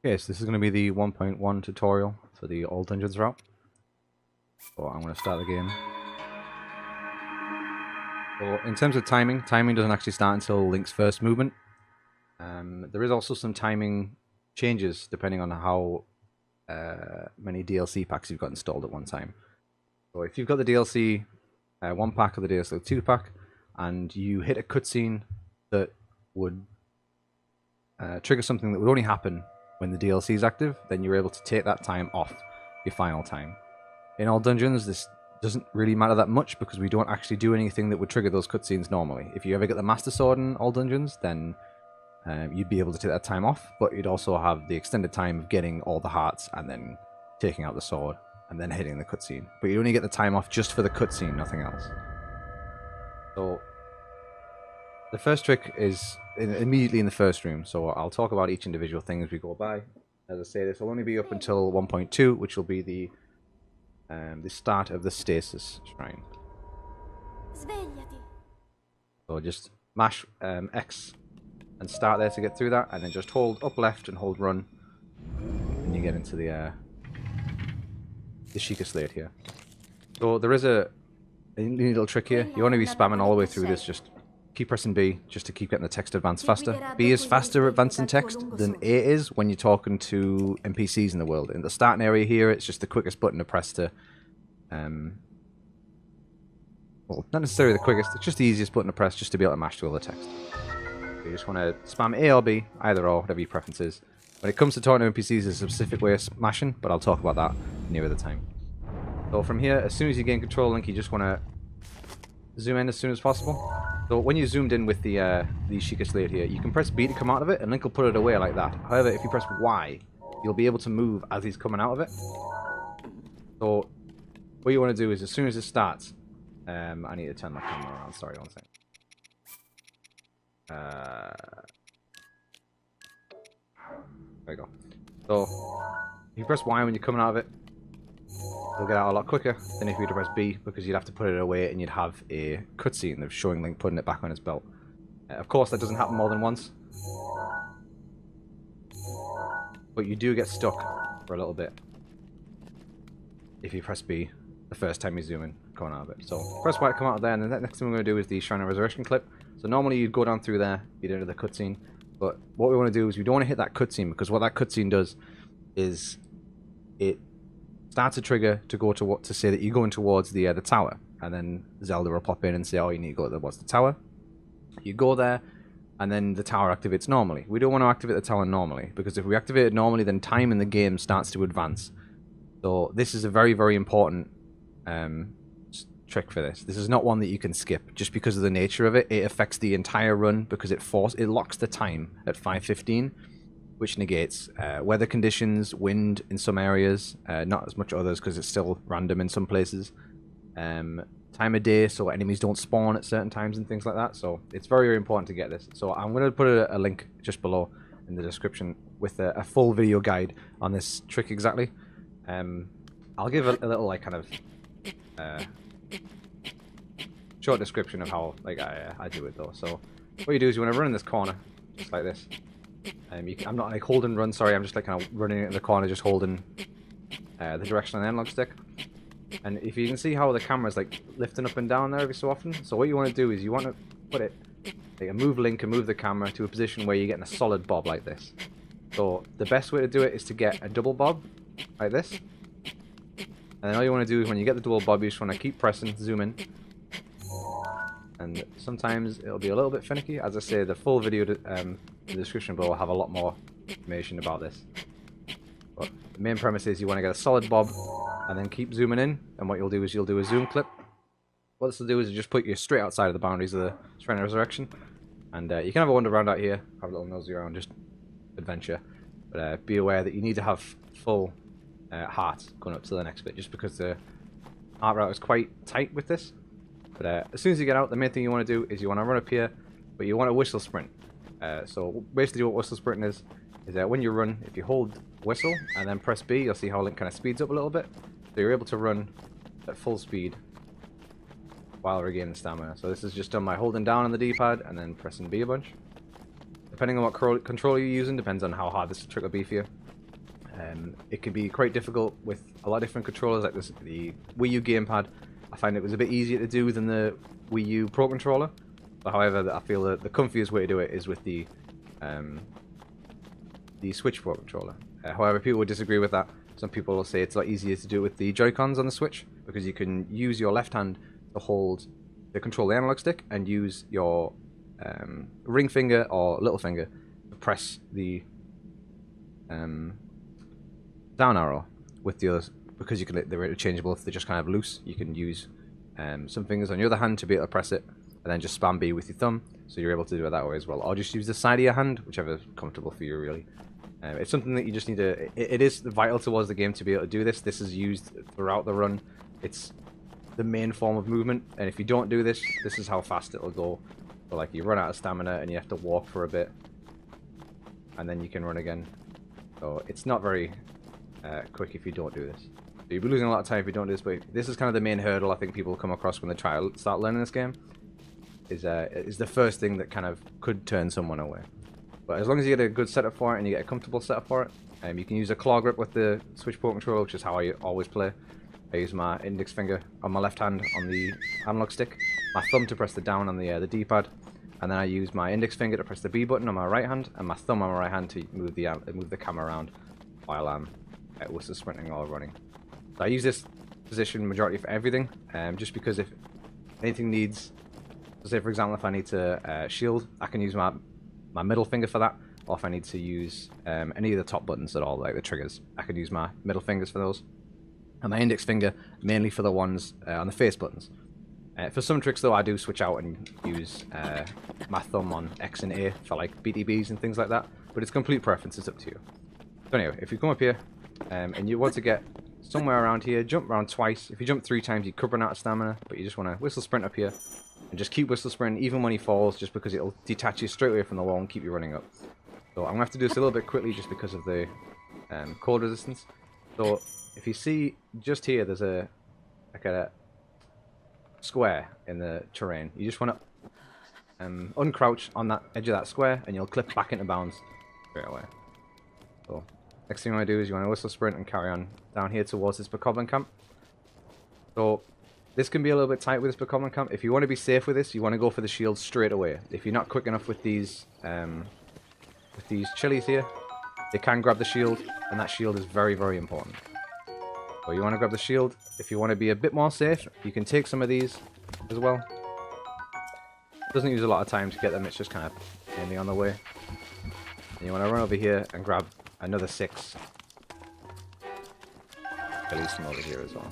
Okay, so this is going to be the 1.1 tutorial for the All Dungeons route. So I'm going to start the game. So in terms of timing doesn't actually start until Link's first movement. There is also some timing changes depending on how many DLC packs you've got installed at one time. So if you've got the DLC 1 pack or the DLC 2 pack, and you hit a cutscene that would trigger something that would only happen when the DLC is active, then you're able to take that time off your final time. In All Dungeons, this doesn't really matter that much because we don't actually do anything that would trigger those cutscenes normally. If you ever get the Master Sword in All Dungeons, then you'd be able to take that time off, but you'd also have the extended time of getting all the hearts and then taking out the sword and then hitting the cutscene. But you only get the time off just for the cutscene, nothing else. So the first trick is immediately in the first room, so I'll talk about each individual thing as we go by. As I say, this will only be up until 1.2, which will be the start of the Stasis Shrine. So just mash X and start there to get through that, and then just hold up left and hold run, and you get into the Sheikah Slate here. So there is a little trick here. You want to be spamming all the way through this, just keep pressing B just to keep getting the text advanced faster. B is faster at advancing text than A is when you're talking to NPCs in the world. In the starting area here, it's just the quickest button to press to... well, not necessarily the quickest, it's just the easiest button to press just to be able to mash through all the text. So you just want to spam A or B, either or, whatever your preference is. When it comes to talking to NPCs, there's a specific way of smashing, but I'll talk about that nearer the time. So from here, as soon as you gain control, Link, you just want to zoom in as soon as possible. So when you zoomed in with the Sheikah Slate here, you can press B to come out of it, and Link will put it away like that. However, if you press Y, you'll be able to move as he's coming out of it. So what you want to do is, as soon as it starts, I need to turn my camera around. Sorry, one second. There we go. So if you press Y when you're coming out of it, it'll get out a lot quicker than if you were to press B, because you'd have to put it away and you'd have a cutscene of showing Link putting it back on his belt. Of course, that doesn't happen more than once, but you do get stuck for a little bit if you press B the first time you zoom in coming out of it. So press Y to come out of there, and the next thing we're going to do is the Shrine of Resurrection clip. So normally you'd go down through there, you'd enter the cutscene, but what we want to do is we don't want to hit that cutscene, because what that cutscene does is it starts a trigger to go to say that you're going towards the tower, and then Zelda will pop in and say, oh, you need to go towards the tower. You go there, and then the tower activates normally. We don't want to activate the tower normally, because if we activate it normally, then time in the game starts to advance. So this is a very, very important trick for this. This is not one that you can skip, just because of the nature of it. It affects the entire run, because it locks the time at 5:15, which negates weather conditions, wind in some areas, not as much others because it's still random in some places. Time of day, so enemies don't spawn at certain times and things like that. So it's very, very important to get this. So I'm going to put a link just below in the description with a full video guide on this trick exactly. I'll give a little like kind of short description of how like I do it though. So what you do is you want to run in this corner just like this. I'm not like hold and run, sorry, I'm just like kind of running in the corner, just holding the direction on the analog stick. And if you can see how the camera's like lifting up and down there every so often, so what you want to do is you want to put it, like move Link and move the camera to a position where you're getting a solid bob like this. So the best way to do it is to get a double bob like this. And then all you want to do is when you get the double bob, you just want to keep pressing, zoom in. And sometimes it'll be a little bit finicky. As I say, the full video in the description below will have a lot more information about this. But the main premise is you want to get a solid bob and then keep zooming in. And what you'll do is you'll do a zoom clip. What this will do is just put you straight outside of the boundaries of the Shrine of Resurrection. And you can have a wander around out here, have a little nosy around, just adventure. But be aware that you need to have full heart going up to the next bit, just because the heart route is quite tight with this. But as soon as you get out, the main thing you want to do is you want to run up here, but you want to whistle sprint. So basically what whistle sprinting is that when you run, if you hold whistle and then press B, you'll see how Link kind of speeds up a little bit. So you're able to run at full speed while regaining stamina. So this is just done by holding down on the D-pad and then pressing B a bunch. Depending on what controller you're using, depends on how hard this trick will be for you. It can be quite difficult with a lot of different controllers, like this, the Wii U gamepad. I find it was a bit easier to do than the Wii U Pro Controller. But however, I feel that the comfiest way to do it is with the Switch Pro Controller. However, people would disagree with that. Some people will say it's a lot easier to do it with the Joy-Cons on the Switch, because you can use your left hand to control the analog stick and use your ring finger or little finger to press the down arrow with the others, because they're interchangeable. If they're just kind of loose, you can use some fingers on your other hand to be able to press it, and then just spam B with your thumb, so you're able to do it that way as well. Or just use the side of your hand, whichever is comfortable for you, really. It's something that you just need to... It is vital towards the game to be able to do this. This is used throughout the run. It's the main form of movement, and if you don't do this, this is how fast it'll go. So, like, you run out of stamina and you have to walk for a bit, and then you can run again. So it's not very quick if you don't do this. So you'll be losing a lot of time if you don't do this, but this is kind of the main hurdle I think people come across when they try to start learning this game. Is the first thing that kind of could turn someone away. But as long as you get a good setup for it and you get a comfortable setup for it, you can use a claw grip with the Switch Pro Controller, which is how I always play. I use my index finger on my left hand on the analog stick, my thumb to press the down on the D-pad, and then I use my index finger to press the B button on my right hand, and my thumb on my right hand to move the camera around while I'm whistle sprinting or running. So I use this position majority for everything, just because if anything needs, so say for example if I need to shield, I can use my middle finger for that, or if I need to use any of the top buttons at all, like the triggers, I can use my middle fingers for those, and my index finger mainly for the ones on the face buttons. For some tricks though, I do switch out and use my thumb on X and A for like BTBs and things like that, but it's complete preference, it's up to you. So anyway, if you come up here and you want to get somewhere around here, jump around twice. If you jump 3 times, you could run out of stamina, but you just want to whistle sprint up here and just keep whistle sprinting even when he falls, just because it'll detach you straight away from the wall and keep you running up. So I'm going to have to do this a little bit quickly just because of the cold resistance. So if you see just here, there's a square in the terrain. You just want to uncrouch on that edge of that square and you'll clip back into bounds straight away. So next thing you want to do is you want to whistle sprint and carry on down here towards this bokoblin camp. So this can be a little bit tight with this bokoblin camp. If you want to be safe with this, you want to go for the shield straight away. If you're not quick enough with these chilies here, they can grab the shield, and that shield is very, very important. So you want to grab the shield. If you want to be a bit more safe, you can take some of these as well. It doesn't use a lot of time to get them, it's just kind of mainly on the way. And you want to run over here and grab another 6. Release them over here as well.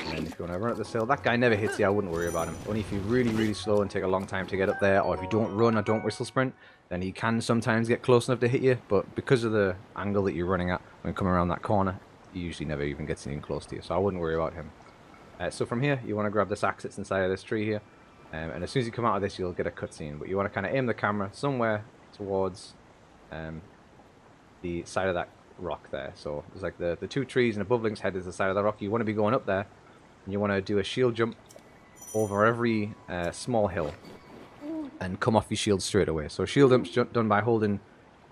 And then if you want to run up this hill, that guy never hits you, I wouldn't worry about him. Only if you're really, really slow and take a long time to get up there, or if you don't run or don't whistle sprint, then he can sometimes get close enough to hit you, but because of the angle that you're running at when coming around that corner, he usually never even gets anything close to you, so I wouldn't worry about him. So from here, you want to grab this axe that's inside of this tree here, and as soon as you come out of this, you'll get a cutscene, but you want to kind of aim the camera somewhere towards the side of that rock there. So there's like the 2 trees, and above Link's head is the side of the rock. You want to be going up there, and you want to do a shield jump over every small hill and come off your shield straight away. So shield jump's done by holding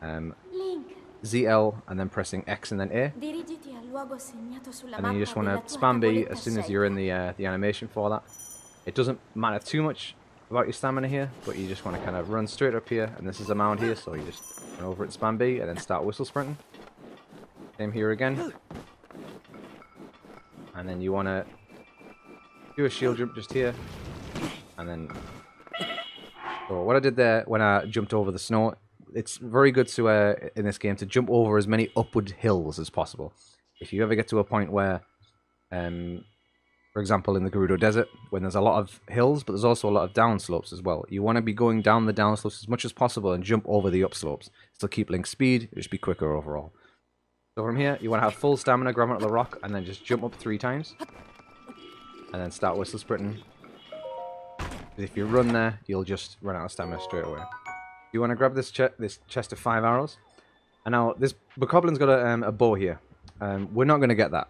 ZL and then pressing X and then A, and then you just want to spam B as soon as you're in the animation for that. It doesn't matter too much about your stamina here, but you just want to kind of run straight up here, and this is a mound here, so you just run over it, spam B, and then start whistle sprinting. Same here again. And then you want to do a shield jump just here, and then... So what I did there when I jumped over the snow, it's very good to, in this game, to jump over as many upward hills as possible. If you ever get to a point where, for example, in the Gerudo Desert, when there's a lot of hills, but there's also a lot of downslopes as well, you want to be going down the downslopes as much as possible and jump over the upslopes. Still keep Link's speed, just be quicker overall. So from here, you want to have full stamina, grab onto the rock, and then just jump up 3 times. And then start whistle sprinting. If you run there, you'll just run out of stamina straight away. You want to grab this chest of 5 arrows. And now, this Bokoblin's got a bow here. We're not going to get that.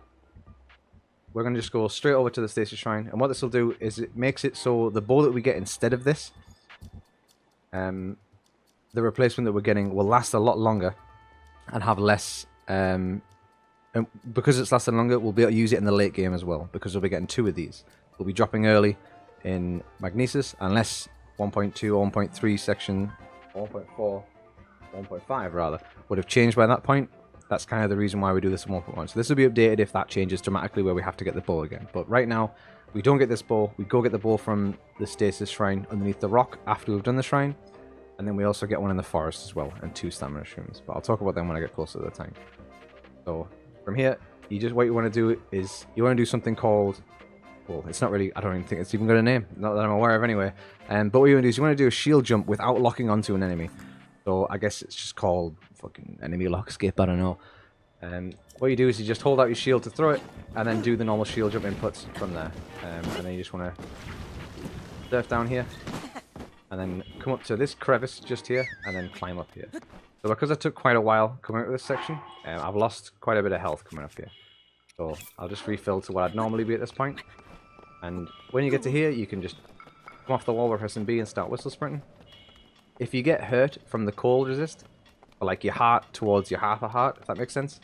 We're going to just go straight over to the Stasis Shrine. And what this will do is it makes it so the bow that we get instead of this, the replacement that we're getting, will last a lot longer and have less and because it's lasting longer, we'll be able to use it in the late game as well, because we'll be getting 2 of these. We'll be dropping early in Magnesis, unless 1.2 or 1.3 section, 1.4, 1.5 rather, would have changed by that point. That's kind of the reason why we do this in 1.1. So this will be updated if that changes dramatically, where we have to get the bow again. But right now, we don't get this bow. We go get the bow from the Stasis Shrine underneath the rock after we've done the shrine. And then we also get one in the forest as well, and 2 stamina shrooms. But I'll talk about them when I get closer to the time. So from here, what you want to do is you want to do something called, well, it's not really, I don't even think it's even got a name, not that I'm aware of anyway. But what you want to do is you want to do a shield jump without locking onto an enemy. So I guess it's just called fucking enemy lock skip, I don't know. What you do is you just hold out your shield to throw it, and then do the normal shield jump inputs from there. And then you just want to surf down here, and then come up to this crevice just here, and then climb up here. So because I took quite a while coming up to this section, I've lost quite a bit of health coming up here. So I'll just refill to what I'd normally be at this point. And when you get to here, you can just come off the wall by pressing B and start whistle sprinting. If you get hurt from the cold resist, or like your heart towards your half a heart, if that makes sense.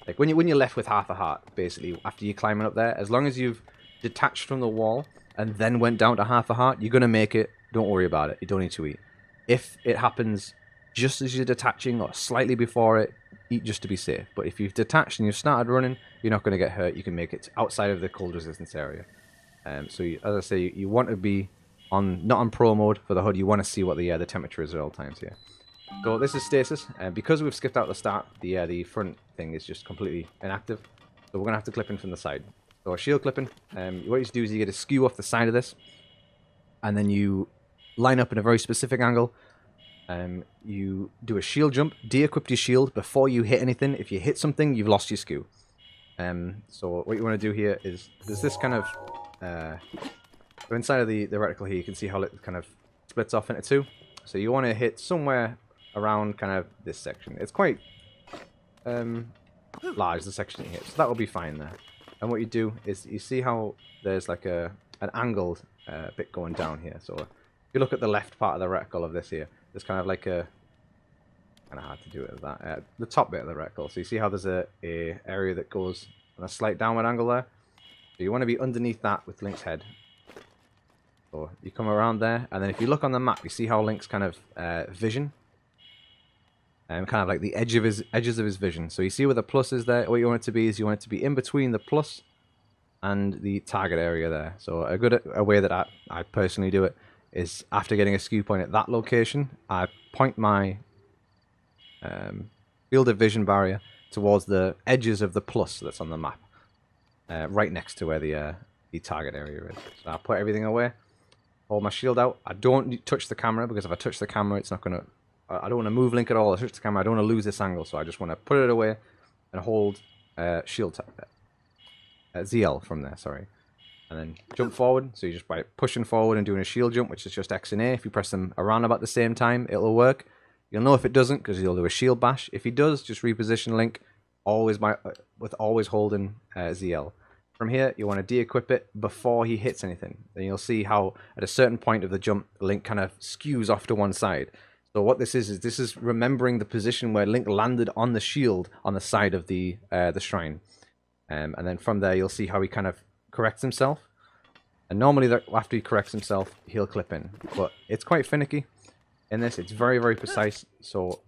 Like when you're left with half a heart, basically, after you're climbing up there, as long as you've detached from the wall and then went down to half a heart, you're going to make it. Don't worry about it. You don't need to eat. If it happens just as you're detaching or slightly before it, eat just to be safe. But if you've detached and you've started running, you're not going to get hurt. You can make it outside of the cold resistance area. So as I say, you want to be not on pro mode for the HUD. You want to see what the temperature is at all times here. So this is stasis, and because we've skipped out the start, the front thing is just completely inactive. So we're gonna have to clip in from the side. So a shield clipping. What you do is you get a skew off the side of this, and then you line up in a very specific angle. You do a shield jump, de-equip your shield before you hit anything. If you hit something, you've lost your skew. So what you want to do here is there's this kind of so inside of the reticle here, you can see how it kind of splits off into 2. So you want to hit somewhere around kind of this section. It's quite large, the section you hit, so that will be fine there. And what you do is you see how there's like an angled bit going down here. So if you look at the left part of the reticle of this here, there's kind of like a kind of hard to do it with that. The top bit of the reticle. So you see how there's a area that goes on a slight downward angle there. So you want to be underneath that with Link's head. So you come around there, and then if you look on the map, you see how Link's kind of vision, kind of like the edges of his vision. So you see where the plus is there. What you want it to be is you want it to be in between the plus and the target area there. So a way that I personally do it is after getting a skew point at that location, I point my field of vision barrier towards the edges of the plus that's on the map, right next to where the target area is. So I put everything away. Hold my shield out. I don't touch the camera, because if I touch the camera, it's not going to... I don't want to move Link at all. I touch the camera, I don't want to lose this angle, so I just want to put it away and hold shield ZL from there, sorry. And then jump forward. So you just by pushing forward and doing a shield jump, which is just X and A. If you press them around about the same time, it'll work. You'll know if it doesn't, because you'll do a shield bash. If he does, just reposition Link, always with always holding ZL. From here, you want to de-equip it before he hits anything. Then you'll see how at a certain point of the jump, Link kind of skews off to one side. So what this is remembering the position where Link landed on the shield on the side of the shrine. And then from there, you'll see how he kind of corrects himself. And normally, after he corrects himself, he'll clip in. But it's quite finicky in this. It's very, very precise. So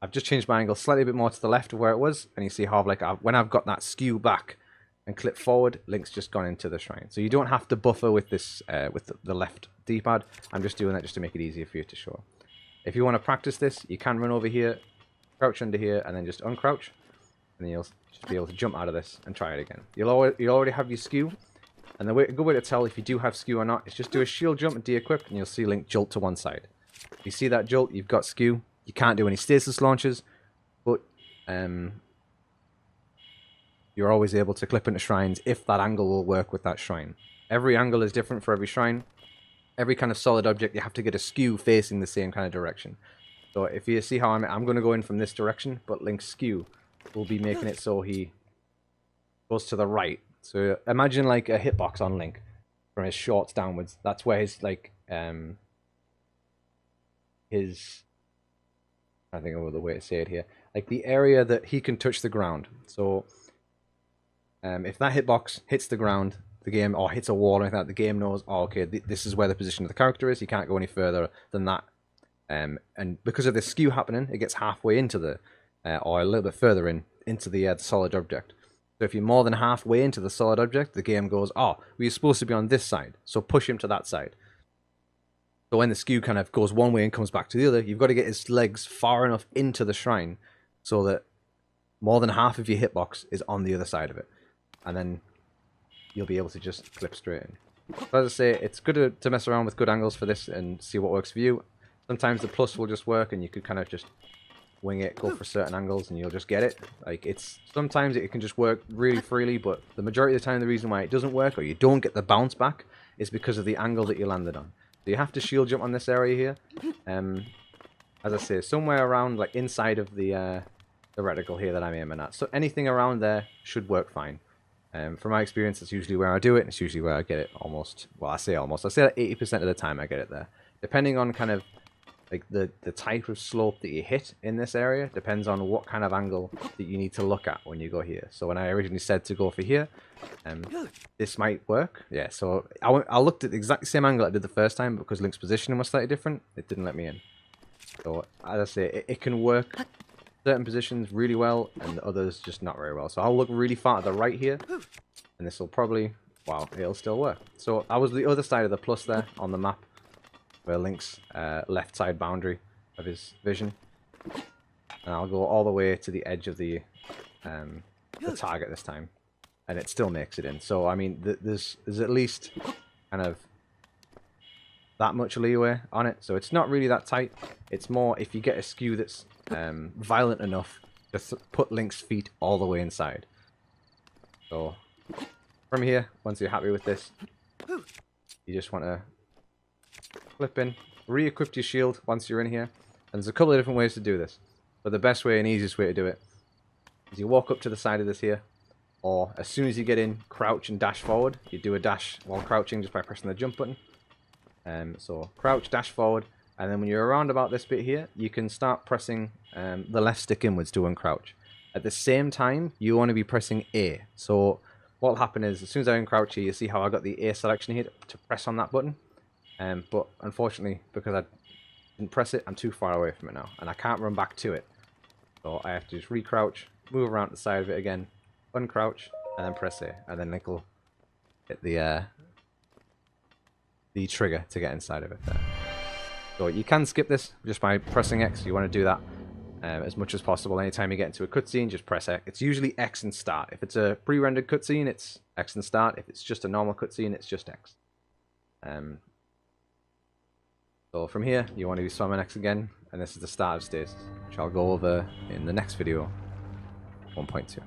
I've just changed my angle slightly bit more to the left of where it was. And you see how when I've got that skew back and clip forward, Link's just gone into the shrine. So you don't have to buffer with this with the left D-pad. I'm just doing that just to make it easier for you to show. If you want to practice this, you can run over here, crouch under here, and then just uncrouch. And then you'll just be able to jump out of this and try it again. You already have your skew. And a good way to tell if you do have skew or not is just do a shield jump and de-equip, and you'll see Link jolt to one side. If you see that jolt, you've got skew. You can't do any stasis launches, but you're always able to clip into shrines if that angle will work with that shrine. Every angle is different for every shrine. Every kind of solid object, you have to get a skew facing the same kind of direction. So if you see how I'm going to go in from this direction, but Link's skew will be making it so he goes to the right. So imagine like a hitbox on Link from his shorts downwards. That's where his like his I think of the way to say it here. Like the area that he can touch the ground. So if that hitbox hits the ground, the game, or hits a wall or anything like that, the game knows, oh, okay, this is where the position of the character is. He can't go any further than that. And because of this skew happening, it gets halfway into the, or a little bit further into the solid object. So if you're more than halfway into the solid object, the game goes, oh, well, you're supposed to be on this side, so push him to that side. So when the skew kind of goes one way and comes back to the other, you've got to get his legs far enough into the shrine so that more than half of your hitbox is on the other side of it. And then you'll be able to just clip straight in. So as I say, it's good to mess around with good angles for this and see what works for you. Sometimes the plus will just work and you could kind of just wing it, go for certain angles, and you'll just get it. Like, sometimes it can just work really freely, but the majority of the time the reason why it doesn't work, or you don't get the bounce back, is because of the angle that you landed on. So you have to shield jump on this area here. As I say, somewhere around, like, inside of the reticle here that I'm aiming at. So anything around there should work fine. From my experience, that's usually where I do it, and it's usually where I get it almost, well, I say almost, I say that 80% of the time I get it there. Depending on kind of like the type of slope that you hit in this area depends on what kind of angle that you need to look at when you go here. So when I originally said to go for here, this might work. Yeah, so I looked at the exact same angle I did the first time, but because Link's positioning was slightly different, it didn't let me in. So as I say, it can work certain positions really well and others just not very well. So I'll look really far to the right here, and this will probably, wow, it'll still work. So I was the other side of the plus there on the map, where Link's left side boundary of his vision, and I'll go all the way to the edge of the target this time, and it still makes it in. So I mean, there's at least kind of that much leeway on it, so it's not really that tight. It's more if you get a skew that's violent enough to put Link's feet all the way inside. So from here, once you're happy with this, you just want to flip in, re-equip your shield once you're in here. And there's a couple of different ways to do this, but the best way and easiest way to do it is you walk up to the side of this here, or as soon as you get in, crouch and dash forward. You do a dash while crouching just by pressing the jump button. So crouch, dash forward, and then when you're around about this bit here, you can start pressing the left stick inwards to uncrouch. At the same time, you want to be pressing A. So what will happen is, as soon as I uncrouch here, you see how I got the A selection here to press on that button. But unfortunately, because I didn't press it, I'm too far away from it now, and I can't run back to it. So I have to just re-crouch, move around to the side of it again, uncrouch, and then press A, and then Link will hit the trigger to get inside of it there. So you can skip this just by pressing X. You want to do that as much as possible. Anytime you get into a cutscene, just press X. It's usually X and start. If it's a pre-rendered cutscene, it's X and start. If it's just a normal cutscene, it's just X. So from here, you want to be swimming X again, and this is the start of stasis, which I'll go over in the next video, 1.2.